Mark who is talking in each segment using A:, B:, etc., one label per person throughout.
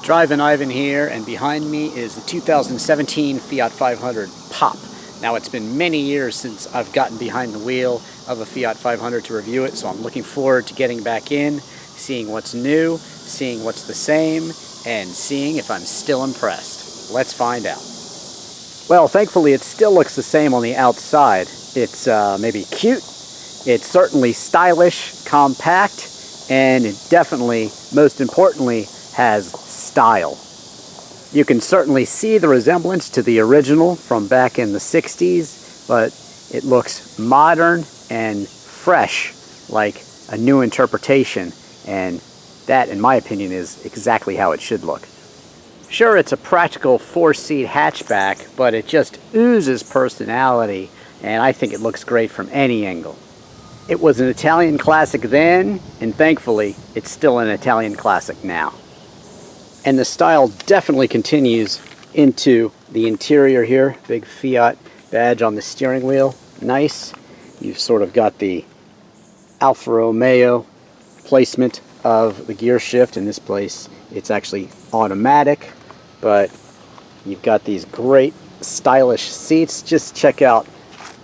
A: Drivin Ivan here, and behind me is the 2017 Fiat 500 Pop. Now, it's been many years since I've gotten behind the wheel of a Fiat 500 to review it, so I'm looking forward to getting back in, seeing what's new, seeing what's the same, and seeing if I'm still impressed. Let's find out. Well, thankfully it still looks the same on the outside. It's maybe cute, it's certainly stylish, compact, and it definitely, most importantly, has style. You can certainly see the resemblance to the original from back in the 60s, but it looks modern and fresh, like a new interpretation, and that, in my opinion, is exactly how it should look. Sure, it's a practical 4-seat hatchback, but it just oozes personality, and I think it looks great from any angle. It was an Italian classic then, and thankfully, it's still an Italian classic now. And the style definitely continues into the interior here. Big Fiat badge on the steering wheel. Nice. You've sort of got the Alfa Romeo placement of the gear shift. In this place, it's actually automatic, but you've got these great stylish seats. Just check out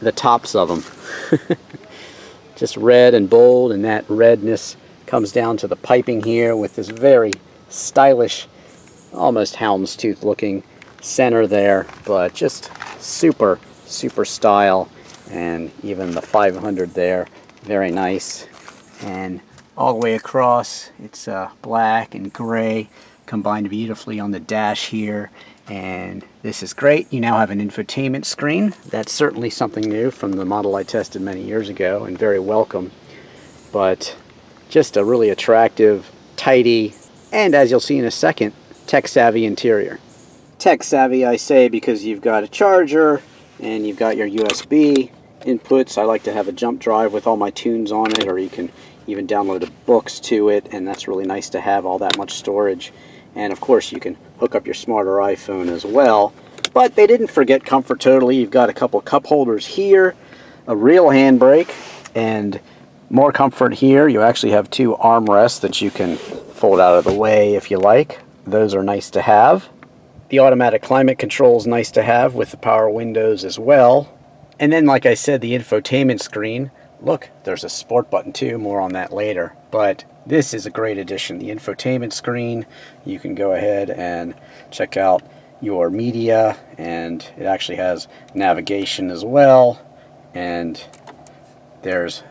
A: the tops of them. Just red and bold, and that redness comes down to the piping here with this very stylish, almost houndstooth looking center there, but just super style. And even the 500 there, very nice. And all the way across, it's black and gray combined beautifully on the dash here, and this is great. You now have an infotainment screen. That's certainly something new from the model I tested many years ago, and very welcome. But just a really attractive, tidy, and as you'll see in a second, tech-savvy interior. Tech-savvy, I say, because you've got a charger, and you've got your USB inputs. I like to have a jump drive with all my tunes on it, or you can even download the books to it, and that's really nice to have all that much storage. And of course, you can hook up your smarter iPhone as well. But they didn't forget comfort totally. You've got a couple cup holders here, a real handbrake, and more comfort here. You actually have two armrests that you can fold out of the way if you like. Those are nice to have. The automatic climate control is nice to have with the power windows as well. And then, like I said, the infotainment screen. Look, there's a sport button too, more on that later. But this is a great addition. The infotainment screen, you can go ahead and check out your media, and it actually has navigation as well. And there's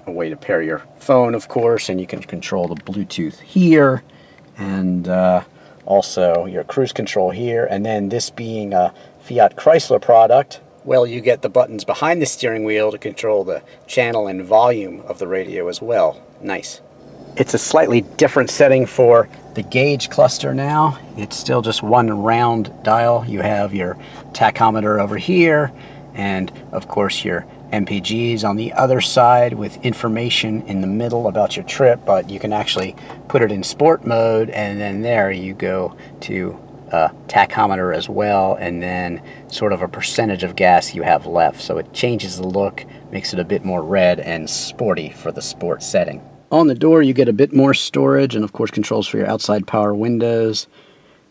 A: a way to pair your phone, of course, and you can control the Bluetooth here, and also your cruise control here. And then this being a Fiat Chrysler product, well, you get the buttons behind the steering wheel to control the channel and volume of the radio as well. Nice. It's a slightly different setting for the gauge cluster now. It's still just one round dial. You have your tachometer over here, and of course your MPGs on the other side with information in the middle about your trip, but you can actually put it in sport mode, and then there you go to tachometer as well, and then sort of a percentage of gas you have left. So it changes the look, makes it a bit more red and sporty for the sport setting. On the door you get a bit more storage, and of course controls for your outside power windows,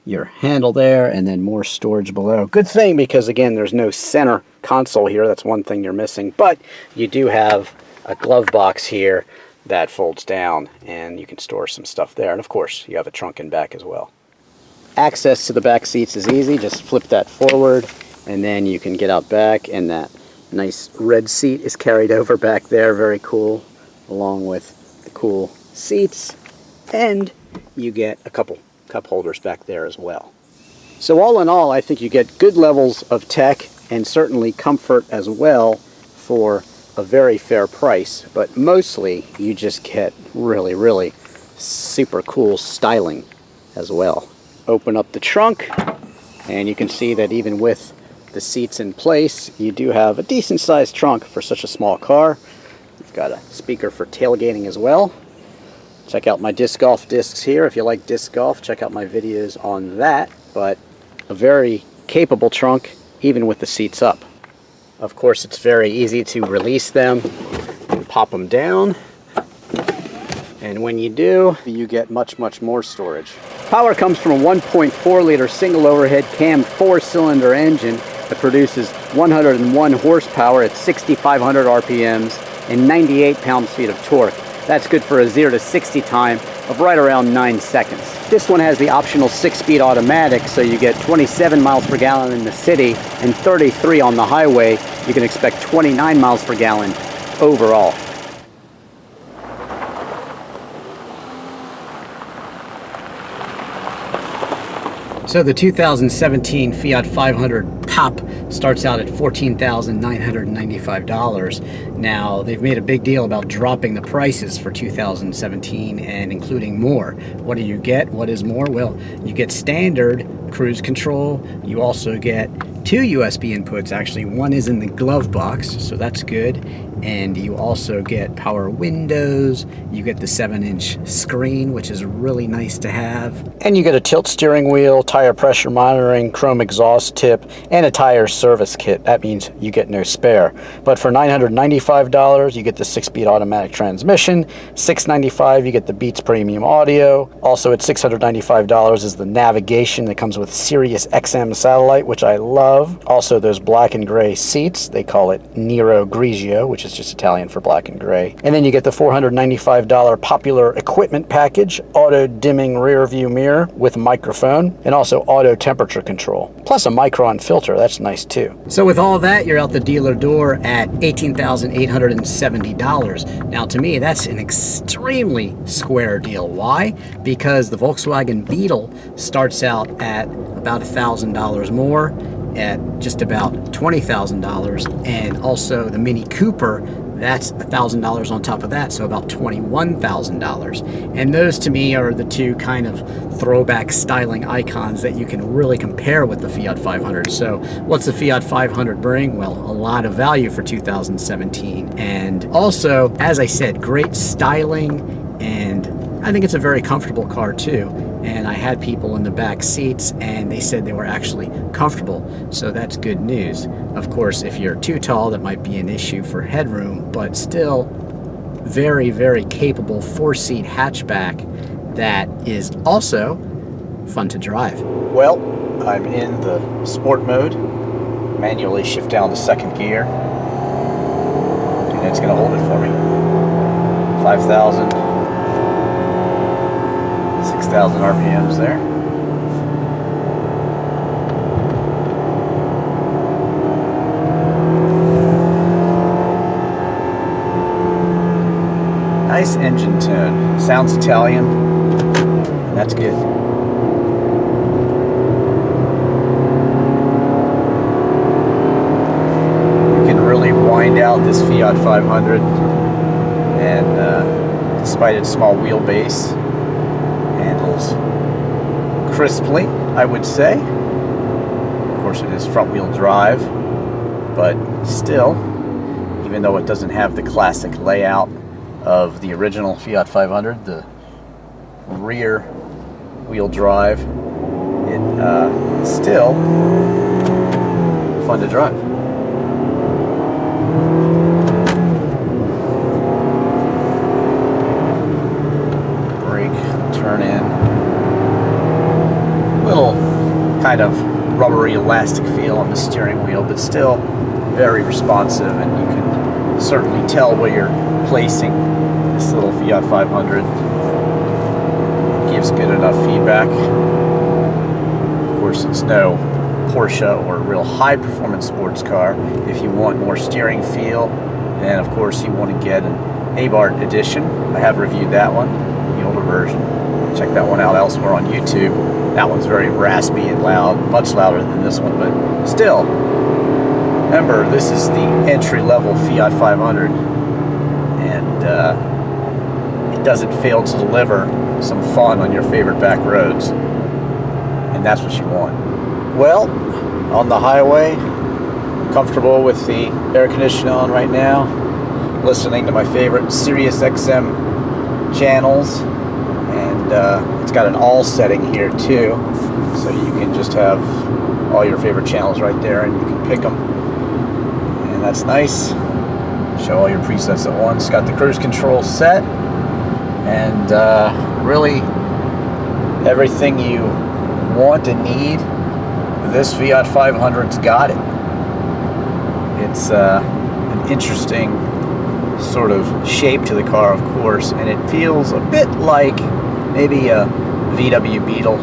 A: your handle there, and then more storage below. Good thing, because again, there's no center console here. That's one thing you're missing, but you do have a glove box here that folds down, and you can store some stuff there. And of course you have a trunk in back as well. Access to the back seats is easy. Just flip that forward, and then you can get out back, and that nice red seat is carried over back there. Very cool, along with the cool seats, and you get a couple cup holders back there as well. So all in all, I think you get good levels of tech and certainly comfort as well for a very fair price, but mostly you just get really super cool styling as well. Open up the trunk, and you can see that even with the seats in place, you do have a decent sized trunk for such a small car. You've got a speaker for tailgating as well. Check out my disc golf discs here. If you like disc golf, check out my videos on that. But a very capable trunk, even with the seats up. Of course, it's very easy to release them and pop them down. And when you do, you get much, much more storage. Power comes from a 1.4 liter single overhead cam 4-cylinder engine that produces 101 horsepower at 6,500 RPMs and 98 pounds-feet of torque. That's good for a 0 to 60 time of right around 9 seconds. This one has the optional 6-speed automatic, so you get 27 miles per gallon in the city and 33 on the highway. You can expect 29 miles per gallon overall. So the 2017 Fiat 500 Pop starts out at $14,995. Now, they've made a big deal about dropping the prices for 2017 and including more. What do you get? What is more? Well, you get standard cruise control. You also get 2 USB inputs. Actually, one is in the glove box, so that's good. And you also get power windows. You get the 7-inch screen, which is really nice to have. And you get a tilt steering wheel, tire pressure monitoring, chrome exhaust tip, and a tire service kit. That means you get no spare. But for $995, you get the 6-speed automatic transmission. $695, you get the Beats Premium Audio. Also at $695 is the navigation that comes with Sirius XM satellite, which I love. Also those black and gray seats. They call it Nero Grigio, which is just Italian for black and gray. And then you get the $495 popular equipment package, auto dimming rear view mirror with microphone, and also auto temperature control, plus a micron filter. That's nice too. So with all that, you're out the dealer door at $18,870. Now to me, that's an extremely square deal. Why? Because the Volkswagen Beetle starts out at about $1,000 more, at just about $20,000, and also the Mini Cooper, that's $1,000 on top of that, so about $21,000. And those to me are the two kind of throwback styling icons that you can really compare with the Fiat 500. So what's the Fiat 500 bring? Well, a lot of value for 2017, and also, as I said, great styling, and I think it's a very comfortable car too. And I had people in the back seats and they said they were actually comfortable, so that's good news. Of course, if you're too tall, that might be an issue for headroom, but still very, very capable 4-seat hatchback that is also fun to drive. Well, I'm in the sport mode. Manually shift down to 2nd gear, and it's gonna hold it for me. 5,000. 6,000 RPMs there. Nice engine tune. Sounds Italian, and that's good. You can really wind out this Fiat 500, and despite its small wheelbase, handles crisply, I would say. Of course, it is front-wheel drive, but still, even though it doesn't have the classic layout of the original Fiat 500, the rear-wheel drive, it's still fun to drive. Turn in. Little kind of rubbery elastic feel on the steering wheel, but still very responsive, and you can certainly tell where you're placing this little Fiat 500. It gives good enough feedback. Of course, it's no Porsche or a real high performance sports car. If you want more steering feel, then of course you want to get an Abarth edition. I have reviewed that one, the older version. Check that one out elsewhere on YouTube. That one's very raspy and loud, much louder than this one, but still, remember, this is the entry-level Fiat 500, and it doesn't fail to deliver some fun on your favorite back roads, and that's what you want. Well, on the highway, comfortable with the air conditioning on right now, listening to my favorite Sirius XM channels. And it's got an all setting here too, so you can just have all your favorite channels right there and you can pick them, and that's nice. Show all your presets at once. Got the cruise control set, and really everything you want and need, this Fiat 500's got it. It's an interesting sort of shape to the car, of course, and it feels a bit like maybe a VW Beetle,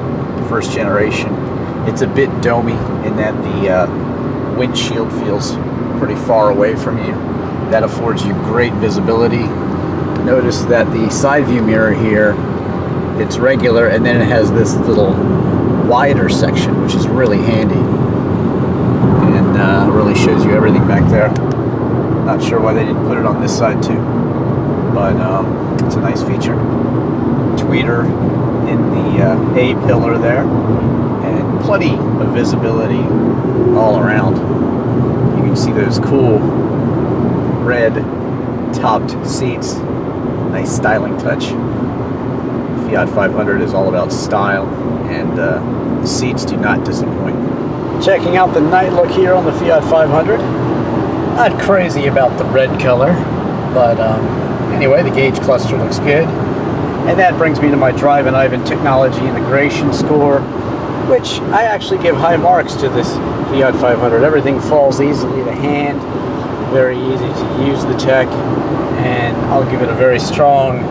A: first generation. It's a bit domey in that the windshield feels pretty far away from you. That affords you great visibility. Notice that the side view mirror here, it's regular, and then it has this little wider section, which is really handy, and really shows you everything back there. Not sure why they didn't put it on this side too, but it's a nice feature. Tweeter in the A pillar there, and plenty of visibility all around. You can see those cool red topped seats. Nice styling touch. Fiat 500 is all about style, and the seats do not disappoint. Checking out the night look here on the Fiat 500. Not crazy about the red color, but anyway, the gauge cluster looks good. And that brings me to my Drivin technology integration score, which I actually give high marks to this Fiat 500. Everything falls easily to hand, very easy to use the tech, and I'll give it a very strong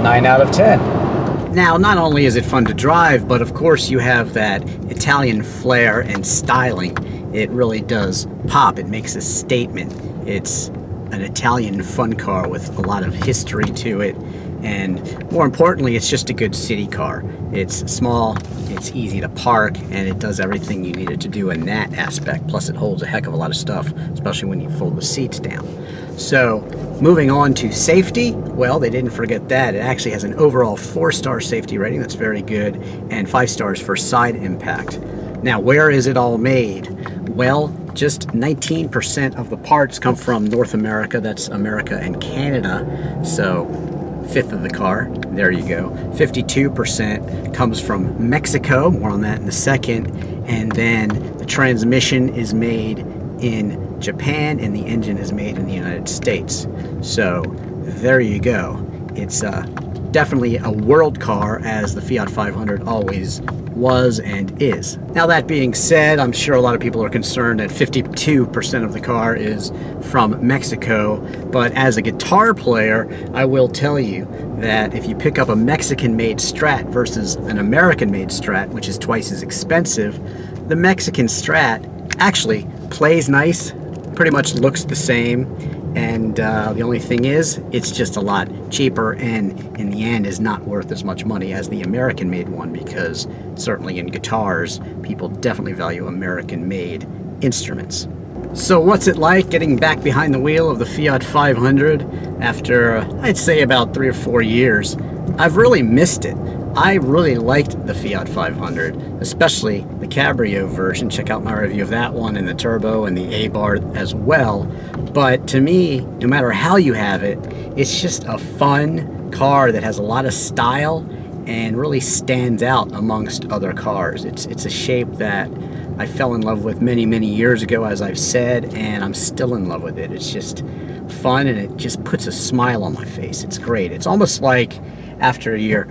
A: 9 out of 10. Now, not only is it fun to drive, but of course you have that Italian flair and styling. It really does pop. It makes a statement. It's an Italian fun car with a lot of history to it, and more importantly, it's just a good city car. It's small, it's easy to park, and it does everything you need it to do in that aspect. Plus it holds a heck of a lot of stuff, especially when you fold the seats down. So moving on to safety, well, they didn't forget that. It actually has an overall 4-star safety rating. That's very good, and 5 stars for side impact. Now, where is it all made? Well, just 19% of the parts come from North America. That's America and Canada. So 1/5 of the car, there you go. 52% comes from Mexico, more on that in a second. And then the transmission is made in Japan, and the engine is made in the United States. So there you go. It's definitely a world car, as the Fiat 500 always was and is. Now, that being said, I'm sure a lot of people are concerned that 52% of the car is from Mexico, but as a guitar player, I will tell you that if you pick up a Mexican-made Strat versus an American-made Strat, which is twice as expensive, the Mexican Strat actually plays nice, pretty much looks the same, and the only thing is, it's just a lot cheaper, and in the end is not worth as much money as the American-made one, because certainly in guitars, people definitely value American-made instruments. So what's it like getting back behind the wheel of the Fiat 500 after, I'd say, about 3 or 4 years? I've really missed it. I really liked the Fiat 500, especially the Cabrio version. Check out my review of that one, and the Turbo and the A-Bar as well. But to me, no matter how you have it, it's just a fun car that has a lot of style and really stands out amongst other cars. It's a shape that I fell in love with many, many years ago, as I've said, and I'm still in love with it. It's just fun, and it just puts a smile on my face. It's great. It's almost like after you're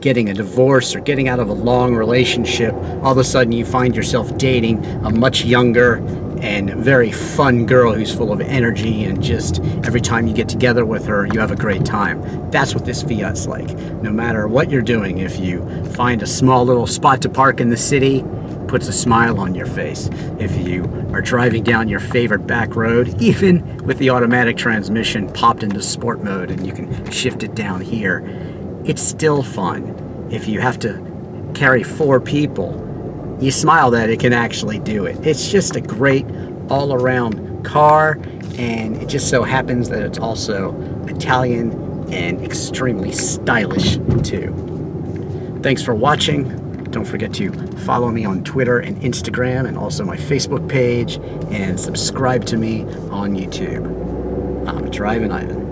A: getting a divorce or getting out of a long relationship, all of a sudden you find yourself dating a much younger and very fun girl who's full of energy, and just every time you get together with her, you have a great time. That's what this Fiat's like. No matter what you're doing, if you find a small little spot to park in the city, puts a smile on your face. If you are driving down your favorite back road, even with the automatic transmission popped into sport mode and you can shift it down here, it's still fun. If you have to carry 4 people, you smile that it can actually do it. It's just a great all-around car, and it just so happens that it's also Italian and extremely stylish too. Thanks for watching. Don't forget to follow me on Twitter and Instagram, and also my Facebook page, and subscribe to me on YouTube. I'm Drivin Ivan.